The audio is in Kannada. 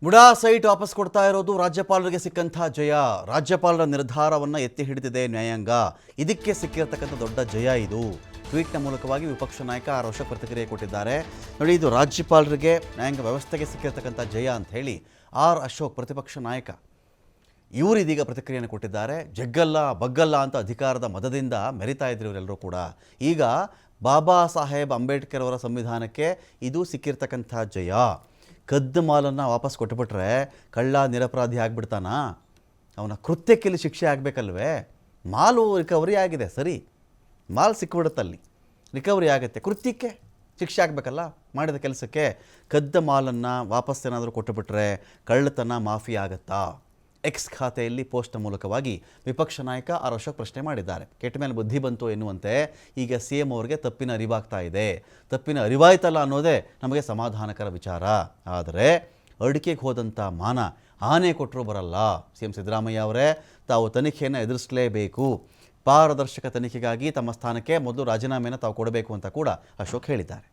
ಮುಡಾ ಸೈಟ್ ವಾಪಸ್ ಕೊಡ್ತಾ ಇರೋದು ರಾಜ್ಯಪಾಲರಿಗೆ ಸಿಕ್ಕಂಥ ಜಯ. ರಾಜ್ಯಪಾಲರ ನಿರ್ಧಾರವನ್ನು ಎತ್ತಿ ಹಿಡಿದಿದೆ ನ್ಯಾಯಾಂಗ. ಇದಕ್ಕೆ ಸಿಕ್ಕಿರತಕ್ಕಂಥ ದೊಡ್ಡ ಜಯ ಇದು. ಟ್ವೀಟ್ನ ಮೂಲಕವಾಗಿ ವಿಪಕ್ಷ ನಾಯಕ ಆರ್ ಅಶೋಕ್ ಪ್ರತಿಕ್ರಿಯೆ ಕೊಟ್ಟಿದ್ದಾರೆ. ನೋಡಿ, ಇದು ರಾಜ್ಯಪಾಲರಿಗೆ ನ್ಯಾಯಾಂಗ ವ್ಯವಸ್ಥೆಗೆ ಸಿಕ್ಕಿರತಕ್ಕಂಥ ಜಯ ಅಂತ ಹೇಳಿ ಆರ್ ಅಶೋಕ್ ಪ್ರತಿಪಕ್ಷ ನಾಯಕ ಇವರು ಇದೀಗ ಪ್ರತಿಕ್ರಿಯೆಯನ್ನು ಕೊಟ್ಟಿದ್ದಾರೆ. ಜಗ್ಗಲ್ಲ ಬಗ್ಗಲ್ಲ ಅಂತ ಅಧಿಕಾರದ ಮದದಿಂದ ಮೆರಿತಾ ಇದ್ರು ಇವರೆಲ್ಲರೂ ಕೂಡ. ಈಗ ಬಾಬಾ ಸಾಹೇಬ್ ಅಂಬೇಡ್ಕರ್ ಅವರ ಸಂವಿಧಾನಕ್ಕೆ ಇದು ಸಿಕ್ಕಿರ್ತಕ್ಕಂಥ ಜಯ. ಕದ್ದ ಮಾಲನ್ನು ವಾಪಸ್ ಕೊಟ್ಟುಬಿಟ್ರೆ ಕಳ್ಳ ನಿರಪರಾಧಿ ಆಗಿಬಿಡ್ತಾನ? ಅವನ ಕೃತ್ಯಕ್ಕೆಲ್ಲಿ ಶಿಕ್ಷೆ ಆಗಬೇಕಲ್ವೇ? ಮಾಲು ರಿಕವರಿ ಆಗಿದೆ, ಸರಿ, ಮಾಲ್ ಸಿಕ್ಕಿಬಿಡುತ್ತಲ್ಲಿ, ರಿಕವರಿ ಆಗುತ್ತೆ. ಕೃತ್ಯಕ್ಕೆ ಶಿಕ್ಷೆ ಆಗಬೇಕಲ್ಲ, ಮಾಡಿದ ಕೆಲಸಕ್ಕೆ. ಕದ್ದ ಮಾಲನ್ನು ವಾಪಸ್ ಏನಾದರೂ ಕೊಟ್ಟುಬಿಟ್ರೆ ಕಳ್ಳತನ ಮಾಫಿ ಆಗುತ್ತಾ? ಎಕ್ಸ್ ಖಾತೆಯಲ್ಲಿ ಪೋಸ್ಟ್ನ ಮೂಲಕವಾಗಿ ವಿಪಕ್ಷ ನಾಯಕ ಆರ್ ಅಶೋಕ್ ಪ್ರಶ್ನೆ ಮಾಡಿದ್ದಾರೆ. ಕೆಟ್ಟ ಮೇಲೆ ಬುದ್ಧಿ ಬಂತು ಎನ್ನುವಂತೆ ಈಗ ಸಿ ಎಂ ಅವರಿಗೆ ತಪ್ಪಿನ ಅರಿವಾಗ್ತಾ ಇದೆ. ತಪ್ಪಿನ ಅರಿವಾಯ್ತಲ್ಲ ಅನ್ನೋದೇ ನಮಗೆ ಸಮಾಧಾನಕರ ವಿಚಾರ. ಆದರೆ ಅಡಿಕೆಗೆ ಹೋದಂಥ ಮಾನ ಆನೆ ಕೊಟ್ಟರೂ ಬರಲ್ಲ. ಸಿ ಎಂ ಸಿದ್ದರಾಮಯ್ಯ ಅವರೇ, ತಾವು ತನಿಖೆಯನ್ನು ಎದುರಿಸಲೇಬೇಕು. ಪಾರದರ್ಶಕ ತನಿಖೆಗಾಗಿ ತಮ್ಮ ಸ್ಥಾನಕ್ಕೆ ಮೊದಲು ರಾಜೀನಾಮೆಯನ್ನು ತಾವು ಕೊಡಬೇಕು ಅಂತ ಕೂಡ ಅಶೋಕ್ ಹೇಳಿದ್ದಾರೆ.